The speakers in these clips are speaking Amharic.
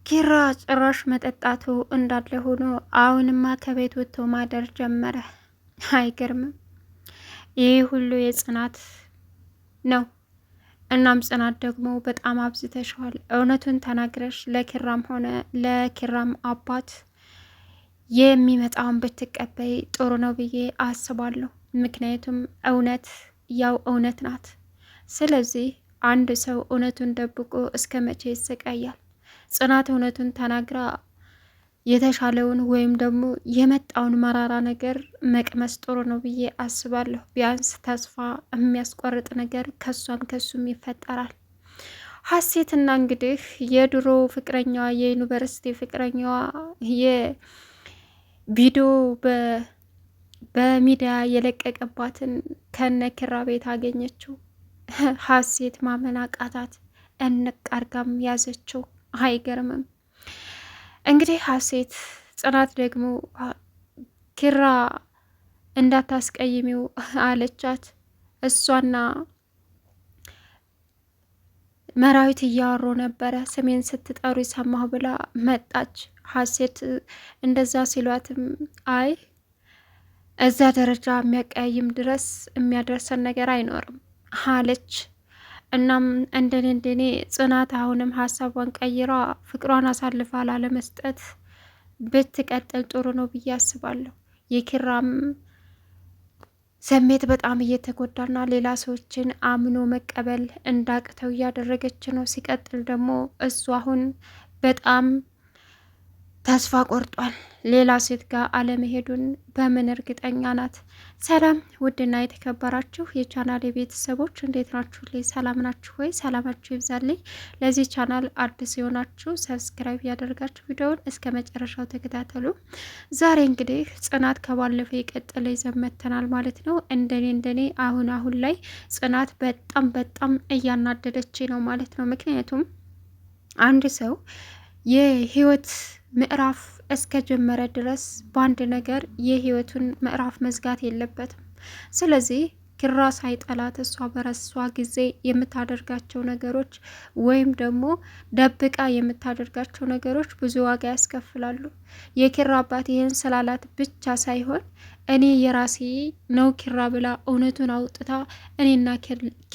ኪራ ጭራሽ መጠጣቱ እንዳለ ሆኖ አሁንማ ከቤት ወጥቶ ማደር ጀመረ። አይገርምም? ይህ ሁሉ የጽናት ነው። እናም ጽናት ደግሞ በጣም አብዝተሸዋል። እውነቱን ተናግረሽ ለኪራም ሆነ ለኪራም አባት የሚመጣውን ብትቀበይ ጥሩ ነው ብዬ አስባለሁ። ምክንያቱም እውነት ያው እውነት ናት። ስለዚህ አንድ ሰው እውነቱን ደብቆ እስከ መቼ ይሰቃያል? ጽናት እውነቱን ተናግራ የተሻለውን ወይም ደግሞ የመጣውን መራራ ነገር መቅመስ ጥሩ ነው ብዬ አስባለሁ። ቢያንስ ተስፋ የሚያስቆርጥ ነገር ከሷም ከሱም ይፈጠራል። ሀሴትና እንግዲህ የድሮ ፍቅረኛዋ የዩኒቨርሲቲ ፍቅረኛዋ የቪዲዮ በሚዲያ የለቀቀባትን ከነ ኪራ ቤት አገኘችው። ሀሴት ማመን አቃታት። እንቅ አርጋም ያዘችው። አይገርምም? እንግዲህ ሀሴት ጽናት ደግሞ ኪራ እንዳታስቀይሚው አለቻት። እሷና መራዊት እያወሩ ነበረ። ስሜን ስትጠሩ ሰማሁ ብላ መጣች። ሀሴት እንደዛ ሲሏትም አይ እዛ ደረጃ የሚያቀያይም ድረስ የሚያደርሰን ነገር አይኖርም አለች። እናም እንደኔ ጽናት አሁንም ሀሳቧን ቀይራ ፍቅሯን አሳልፋ ላለመስጠት ብትቀጥል ጥሩ ነው ብዬ አስባለሁ። የኪራም ስሜት በጣም እየተጎዳና ሌላ ሰዎችን አምኖ መቀበል እንዳቅተው እያደረገች ነው። ሲቀጥል ደግሞ እሱ አሁን በጣም ተስፋ ቆርጧል። ሌላ ሴት ጋር አለመሄዱን በምን እርግጠኛ ናት? ሰላም ውድና የተከበራችሁ የቻናል ቤተሰቦች እንዴት ናችሁ? ላይ ሰላም ናችሁ ወይ? ሰላማችሁ ይብዛልኝ። ለዚህ ቻናል አዲስ የሆናችሁ ሰብስክራይብ ያደርጋችሁ ቪዲዮውን እስከ መጨረሻው ተከታተሉ። ዛሬ እንግዲህ ጽናት ከባለፈው የቀጠለ ይዘን መጥተናል ማለት ነው። እንደኔ አሁን ላይ ጽናት በጣም እያናደደች ነው ማለት ነው። ምክንያቱም አንድ ሰው የህይወት ምዕራፍ እስከ ጀመረ ድረስ በአንድ ነገር የህይወቱን ምዕራፍ መዝጋት የለበትም። ስለዚህ ኪራ ሳይጠላት እሷ በረሷ ጊዜ የምታደርጋቸው ነገሮች ወይም ደግሞ ደብቃ የምታደርጋቸው ነገሮች ብዙ ዋጋ ያስከፍላሉ። የኪራ አባት ይህን ስላላት ብቻ ሳይሆን እኔ የራሴ ነው ኪራ ብላ እውነቱን አውጥታ እኔና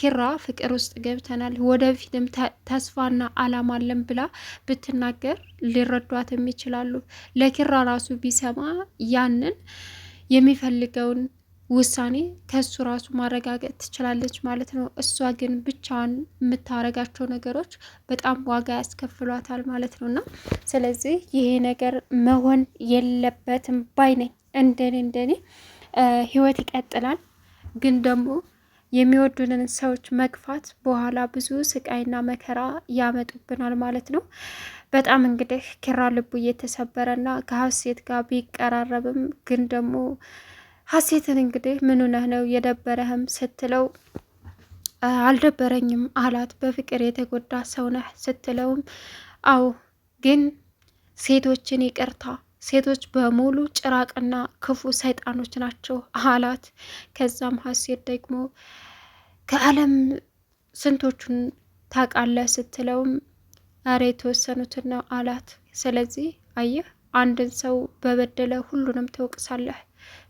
ኪራ ፍቅር ውስጥ ገብተናል፣ ወደፊትም ተስፋና አላማ አለን ብላ ብትናገር ሊረዷትም ይችላሉ። ለኪራ ራሱ ቢሰማ ያንን የሚፈልገውን ውሳኔ ከሱ ራሱ ማረጋገጥ ትችላለች ማለት ነው። እሷ ግን ብቻዋን የምታረጋቸው ነገሮች በጣም ዋጋ ያስከፍሏታል ማለት ነው። እና ስለዚህ ይሄ ነገር መሆን የለበትም ባይ ነኝ። እንደኔ ህይወት ይቀጥላል፣ ግን ደግሞ የሚወዱንን ሰዎች መግፋት በኋላ ብዙ ስቃይና መከራ ያመጡብናል ማለት ነው። በጣም እንግዲህ ኪራ ልቡ እየተሰበረና ከሀሴት ጋር ቢቀራረብም ግን ደግሞ ሀሴትን እንግዲህ ምን ሆነህ ነው የደበረህም ስትለው አልደበረኝም አላት። በፍቅር የተጎዳ ሰው ነህ ስትለውም አዎ ግን ሴቶችን ይቅርታ፣ ሴቶች በሙሉ ጭራቅና ክፉ ሰይጣኖች ናቸው አላት። ከዛም ሀሴት ደግሞ ከዓለም ስንቶቹን ታውቃለህ ስትለውም ኧረ የተወሰኑትን ነው አላት። ስለዚህ አየህ አንድን ሰው በበደለ ሁሉንም ትወቅሳለህ።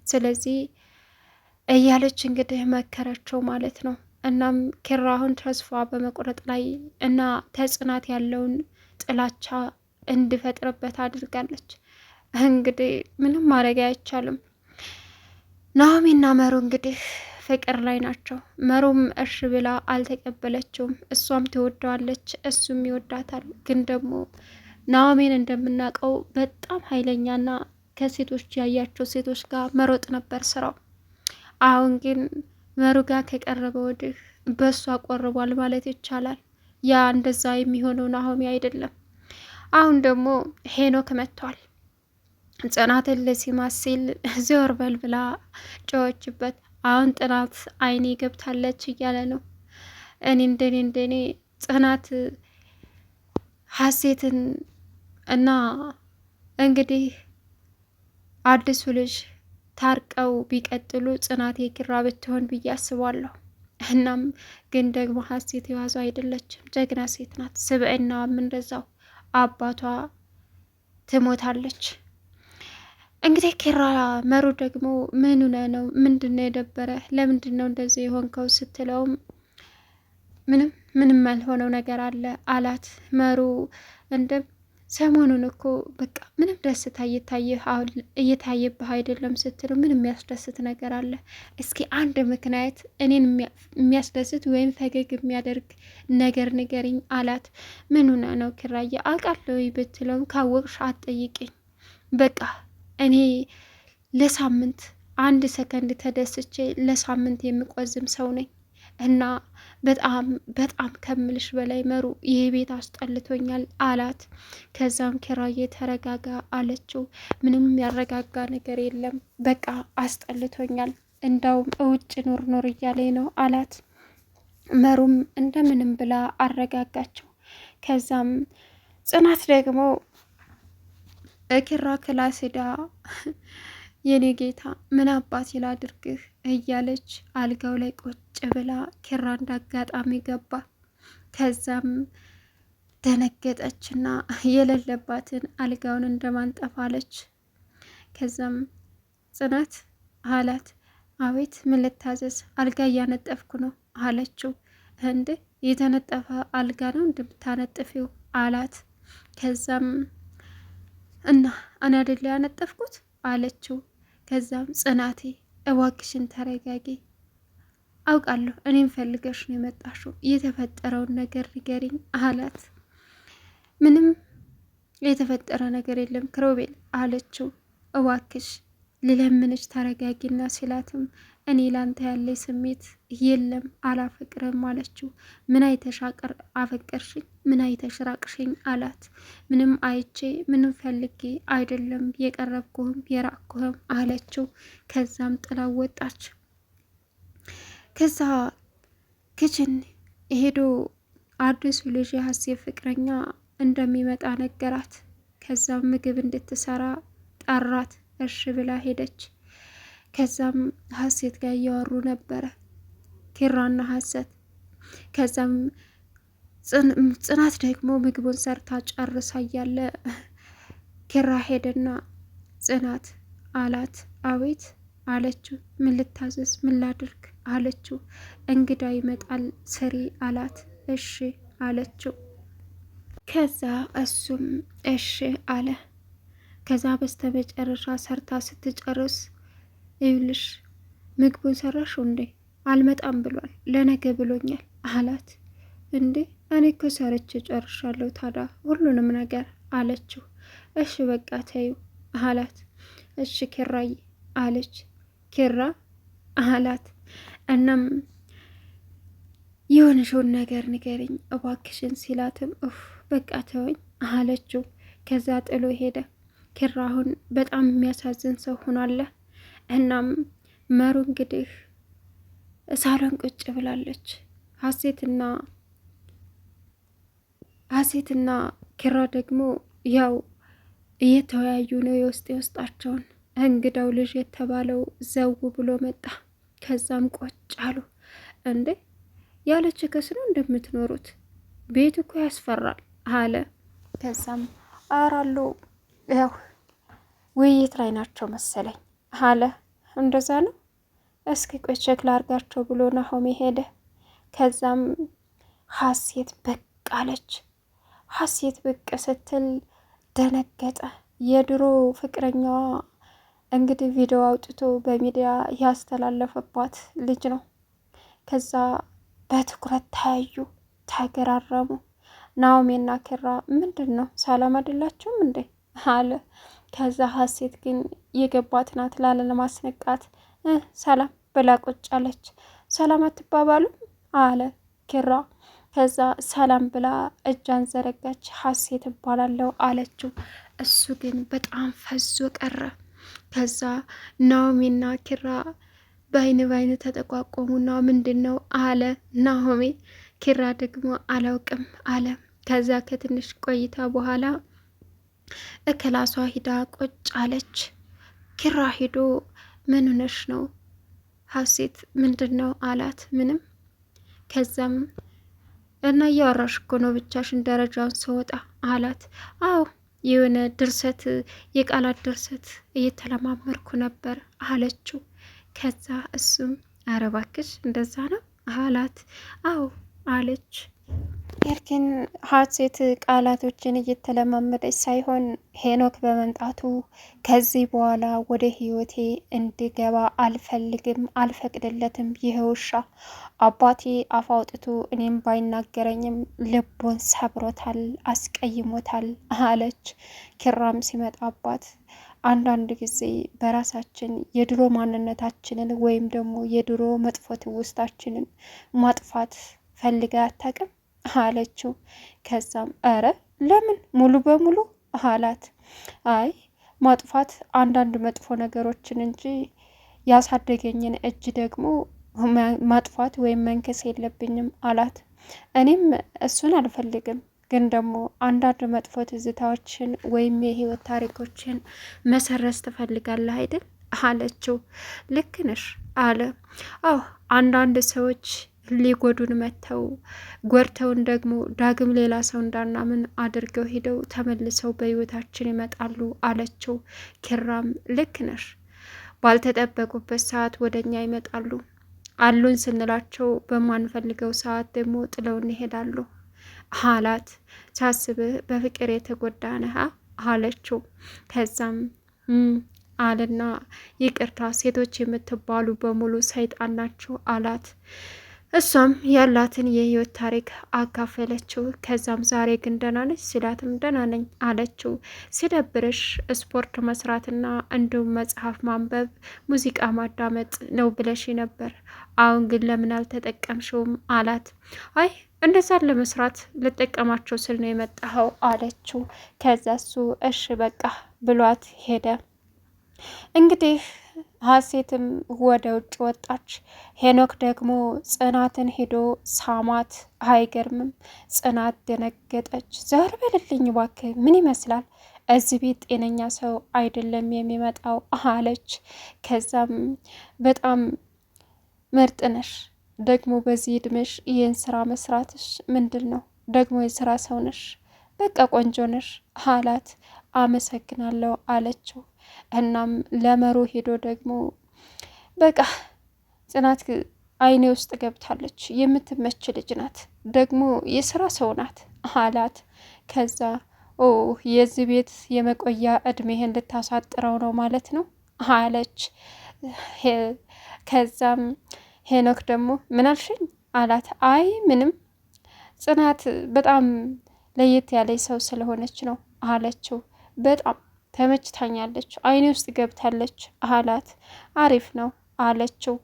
ስለዚህ እያለች እንግዲህ መከረችው ማለት ነው። እናም ኪራ አሁን ተስፋ በመቁረጥ ላይ እና ተጽናት ያለውን ጥላቻ እንዲፈጥርበት አድርጋለች። እንግዲህ ምንም ማድረግ አይቻልም። ናሆሚና መሩ እንግዲህ ፍቅር ላይ ናቸው። መሩም እሺ ብላ አልተቀበለችውም። እሷም ትወደዋለች፣ እሱም ይወዳታል። ግን ደግሞ ናሆሚን እንደምናውቀው በጣም ኃይለኛና ከሴቶች ያያቸው ሴቶች ጋር መሮጥ ነበር ስራው። አሁን ግን መሩ ጋር ከቀረበ ወዲህ በእሱ አቆርቧል ማለት ይቻላል። ያ እንደዛ የሚሆነው ናሆሚ አይደለም። አሁን ደግሞ ሄኖክ መጥቷል። ጽናትን ለሲማሲል ዘወር በል ብላ ጨዎችበት። አሁን ጥናት አይኔ ገብታለች እያለ ነው። እኔ እንደኔ ጽናት ሀሴትን እና እንግዲህ አዲሱ ልጅ ታርቀው ቢቀጥሉ ጽናት የኪራ ብትሆን ብዬ አስባለሁ። እናም ግን ደግሞ ሀሴት የዋዛ አይደለችም፣ ጀግና ሴት ናት። ስብዕናዋም እንደዛው አባቷ ትሞታለች። እንግዲህ ኪራ መሩ ደግሞ ምን ሆነ ነው? ምንድነው የደበረ? ለምንድን ነው እንደዚህ የሆንከው ስትለውም ምንም ያልሆነው ነገር አለ አላት። መሩ እንደ ሰሞኑን እኮ በቃ ምንም ደስታ እየታየብህ አይደለም ስትለው ምን የሚያስደስት ነገር አለ? እስኪ አንድ ምክንያት እኔን የሚያስደስት ወይም ፈገግ የሚያደርግ ነገር ንገሪኝ አላት። ምን ሆነ ነው ኪራዬ? አውቃለሁ ብትለውም ካወቅሽ አትጠይቂኝ። በቃ እኔ ለሳምንት አንድ ሰከንድ ተደስቼ ለሳምንት የምቆዝም ሰው ነኝ እና በጣም በጣም ከምልሽ በላይ መሩ ይህ ቤት አስጠልቶኛል አላት። ከዛም ኪራዬ ተረጋጋ አለችው። ምንም ያረጋጋ ነገር የለም፣ በቃ አስጠልቶኛል፣ እንዳውም እውጭ ኑር እያለኝ ነው አላት። መሩም እንደምንም ብላ አረጋጋችው። ከዛም ጽናት ደግሞ ኪራ ክላስ ሄዳ የኔ ጌታ ምን አባት ላድርግህ እያለች አልጋው ላይ ቁጭ ብላ ኪራ እንዳጋጣሚ ገባ። ከዛም ደነገጠችና የሌለባትን አልጋውን እንደማንጠፍ አለች። ከዛም ጽናት አላት። አቤት ምን ልታዘዝ? አልጋ እያነጠፍኩ ነው አለችው። እንዴ የተነጠፈ አልጋ ነው እንደምታነጥፊው አላት። ከዛም እና እኔ አይደል ያነጠፍኩት አለችው። ከዛም ጽናቴ እባክሽን ተረጋጊ፣ አውቃለሁ እኔም ፈልገሽ ነው የመጣሽው፣ የተፈጠረውን ነገር ንገሪኝ አላት። ምንም የተፈጠረ ነገር የለም ክሮቤል አለችው። እባክሽ ልለምንሽ ተረጋጊና ሲላትም እኔ ላንተ ያለኝ ስሜት የለም አላፈቅርም አለችው። ምን አይተሽ አፈቀርሽኝ? ምን አይተሽ ራቅሽኝ አላት። ምንም አይቼ ምንም ፈልጌ አይደለም የቀረብኩህም የራቅኩህም አለችው። ከዛም ጥላው ወጣች። ከዛ ክችን ሄዶ አዲሱ ልጅ የሀሴት ፍቅረኛ እንደሚመጣ ነገራት። ከዛም ምግብ እንድትሰራ ጠራት። እሺ ብላ ሄደች። ከዛም ሀሴት ጋር እያወሩ ነበረ ኪራና ሀሴት። ከዛም ጽናት ደግሞ ምግቡን ሰርታ ጨርሳ እያለ ኪራ ሄደና ጽናት አላት። አቤት አለችው። ምን ልታዘዝ? ምን ላድርግ አለችው። እንግዳ ይመጣል ስሪ አላት። እሺ አለችው። ከዛ እሱም እሺ አለ። ከዛ በስተመጨረሻ ሰርታ ስትጨርስ ይኸውልሽ ምግቡን ሰራሽው እንዴ? አልመጣም ብሏል፣ ለነገ ብሎኛል አላት። እንዴ እኔ እኮ ሰርቼ ጨርሻለሁ ታዲያ ሁሉንም ነገር አለችው። እሺ በቃ ተይው አላት። እሺ ኪራዬ አለች። ኪራ አላት። እናም የሆንሽውን ነገር ንገሪኝ እባክሽን ሲላትም በቃ ተወኝ አለችው። ከዛ ጥሎ ሄደ። ኪራ አሁን በጣም የሚያሳዝን ሰው ሆኗል። እናም መሩ እንግዲህ ሳሎን ቁጭ ብላለች። ሀሴትና ኪራ ደግሞ ያው እየተወያዩ ነው የውስጣቸውን። እንግዳው ልጅ የተባለው ዘው ብሎ መጣ። ከዛም ቆጭ አሉ። እንዴ ያለች ክስ ነው እንደምትኖሩት? ቤት እኮ ያስፈራል አለ። ከዛም አራሉ ያው ውይይት ላይ ናቸው መሰለኝ አለ። እንደዛ ነው፣ እስኪ ቆይ ቼክ ላርጋቸው ብሎ ናሆሜ ሄደ። ከዛም ሀሴት ብቅ አለች። ሀሴት ብቅ ስትል ደነገጠ። የድሮ ፍቅረኛዋ እንግዲህ ቪዲዮ አውጥቶ በሚዲያ ያስተላለፈባት ልጅ ነው። ከዛ በትኩረት ታያዩ፣ ተገራረሙ። ናኦሚና ኪራ ምንድን ነው ሰላም አይደላችሁም እንዴ አለ። ከዛ ሀሴት ግን የገባት ናት ላለማስነቃት ሰላም ብላ ቁጭ አለች። ሰላም አትባባሉም አለ ኪራ። ከዛ ሰላም ብላ እጇን ዘረጋች። ሀሴት እባላለሁ አለችው። እሱ ግን በጣም ፈዞ ቀረ። ከዛ ናኦሚና ኪራ በአይን ተጠቋቆሙና ምንድን ነው አለ ናሆሜ። ኪራ ደግሞ አላውቅም አለ። ከዛ ከትንሽ ቆይታ በኋላ እክላሷ ሂዳ ቁጭ አለች። ኪራ ሂዶ ምን ሆነሽ ነው ሀሴት ምንድን ነው አላት። ምንም። ከዛም እና እያወራሽ እኮ ነው ብቻሽን ደረጃውን ስወጣ አላት። አዎ የሆነ ድርሰት የቃላት ድርሰት እየተለማመርኩ ነበር አለችው። ከዛ እሱም ኧረ እባክሽ እንደዛ ነው አላት። አዎ አለች። ነገር ግን ሀሴት ቃላቶችን እየተለማመደች ሳይሆን ሄኖክ በመምጣቱ ከዚህ በኋላ ወደ ህይወቴ እንዲገባ አልፈልግም፣ አልፈቅድለትም። ይህ ውሻ አባቴ አፍ አውጥቶ እኔም ባይናገረኝም ልቦን ሰብሮታል፣ አስቀይሞታል አለች። ኪራም ሲመጣባት አንዳንድ ጊዜ በራሳችን የድሮ ማንነታችንን ወይም ደግሞ የድሮ መጥፎ ትውስታችንን ማጥፋት ፈልጋ አታውቅም አለችው። ከዛም ኧረ ለምን ሙሉ በሙሉ አላት። አይ ማጥፋት አንዳንድ መጥፎ ነገሮችን እንጂ ያሳደገኝን እጅ ደግሞ ማጥፋት ወይም መንከስ የለብኝም አላት። እኔም እሱን አልፈልግም፣ ግን ደግሞ አንዳንድ መጥፎ ትዝታዎችን ወይም የህይወት ታሪኮችን መሰረዝ ትፈልጋለህ አይደል አለችው። ልክ ነሽ አለ። አዎ አንዳንድ ሰዎች ሊጎዱን መጥተው ጎድተውን ደግሞ ዳግም ሌላ ሰው እንዳናምን አድርገው ሄደው ተመልሰው በህይወታችን ይመጣሉ አለችው። ኪራም ልክ ነሽ፣ ባልተጠበቁበት ሰዓት ወደኛ ይመጣሉ፣ አሉን ስንላቸው በማንፈልገው ሰዓት ደግሞ ጥለውን ይሄዳሉ አላት። ሳስብህ በፍቅር የተጎዳ ነህ አለችው። ከዛም አልና ይቅርታ ሴቶች የምትባሉ በሙሉ ሰይጣን ናቸው አላት። እሷም ያላትን የህይወት ታሪክ አካፈለችው። ከዛም ዛሬ ግን ደህና ነች ሲላትም ደህና ነኝ አለችው። ሲደብርሽ ስፖርት መስራትና እንዲሁም መጽሐፍ ማንበብ፣ ሙዚቃ ማዳመጥ ነው ብለሽ ነበር፣ አሁን ግን ለምን አልተጠቀምሽውም አላት። አይ እንደዛን ለመስራት ልጠቀማቸው ስል ነው የመጣኸው አለችው። ከዛ እሱ እሺ በቃ ብሏት ሄደ። እንግዲህ ሀሴትም ወደ ውጭ ወጣች። ሄኖክ ደግሞ ጽናትን ሄዶ ሳማት። አይገርምም? ጽናት ደነገጠች። ዘር በልልኝ እባክህ፣ ምን ይመስላል? እዚህ ቤት ጤነኛ ሰው አይደለም የሚመጣው አለች። ከዛም በጣም ምርጥ ነሽ፣ ደግሞ በዚህ እድሜሽ ይህን ስራ መስራትሽ ምንድን ነው? ደግሞ የስራ ሰው ነሽ፣ በቃ ቆንጆ ነሽ አላት። አመሰግናለሁ አለችው። እናም ለመሩ ሄዶ ደግሞ በቃ ጽናት አይኔ ውስጥ ገብታለች፣ የምትመች ልጅ ናት፣ ደግሞ የስራ ሰው ናት አላት። ከዛ ኦ የዚህ ቤት የመቆያ እድሜህን ልታሳጥረው ነው ማለት ነው አለች። ከዛም ሄኖክ ደግሞ ምን አልሽኝ አላት። አይ ምንም፣ ጽናት በጣም ለየት ያለች ሰው ስለሆነች ነው አለችው። በጣም ተመችታኛለች፣ አይኔ ውስጥ ገብታለች አላት። አሪፍ ነው አለችው።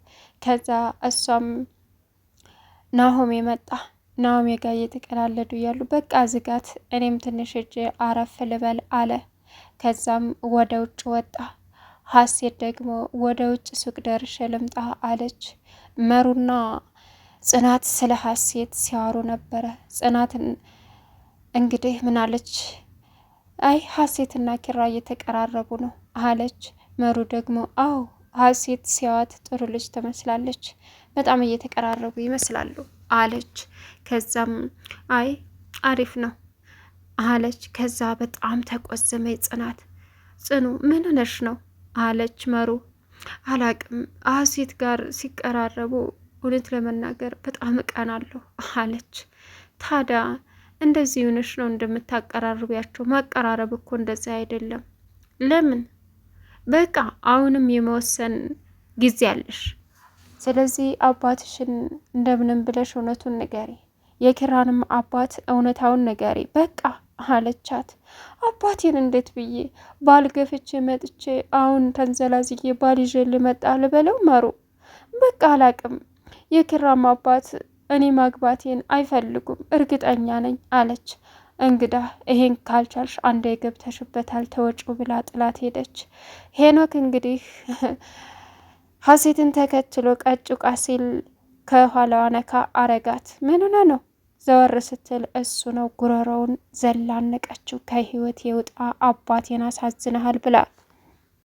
ከዛ እሷም ናሆሜ መጣ። ናሆሜ ጋር እየተቀላለዱ ያሉ በቃ ዝጋት፣ እኔም ትንሽ እጅ አረፍ ልበል አለ። ከዛም ወደ ውጭ ወጣ። ሀሴት ደግሞ ወደ ውጭ ሱቅ ደርሼ ልምጣ አለች። መሩና ጽናት ስለ ሀሴት ሲያወሩ ነበረ። ጽናትን እንግዲህ ምናለች? አይ ሀሴትና ኪራ እየተቀራረቡ ነው አለች። መሩ ደግሞ አዎ ሀሴት ሲያዋት ጥሩ ልጅ ትመስላለች፣ በጣም እየተቀራረቡ ይመስላሉ አለች። ከዛም አይ አሪፍ ነው አለች። ከዛ በጣም ተቆዘመ ጽናት። ጽኑ ምን ሆነሽ ነው አለች መሩ። አላቅም ሀሴት ጋር ሲቀራረቡ እውነት ለመናገር በጣም እቀናለሁ አለች። ታዲያ እንደዚህ ሆነሽ ነው እንደምታቀራርቢያቸው? ማቀራረብ እኮ እንደዚህ አይደለም። ለምን? በቃ አሁንም የመወሰን ጊዜ አለሽ። ስለዚህ አባትሽን እንደምንም ብለሽ እውነቱን ንገሪ፣ የኪራንም አባት እውነታውን ንገሪ በቃ አለቻት። አባቴን እንዴት ብዬ ባል ገፍቼ መጥቼ አሁን ተንዘላዝዬ ባል ይዤ ልመጣ ልበለው? መሩ በቃ አላቅም። የኪራም አባት እኔ ማግባቴን አይፈልጉም እርግጠኛ ነኝ አለች። እንግዳ ይሄን ካልቻልሽ አንዴ ገብተሽበታል ተወጪው ብላ ጥላት ሄደች። ሄኖክ እንግዲህ ሀሴትን ተከትሎ ቀጭቃ ሲል ከኋላዋ ነካ አረጋት። ምን ሆነ ነው? ዘወር ስትል እሱ ነው ጉሮሮውን ዘላነቀችው። ከህይወት የውጣ አባቴን አሳዝነሃል ብላ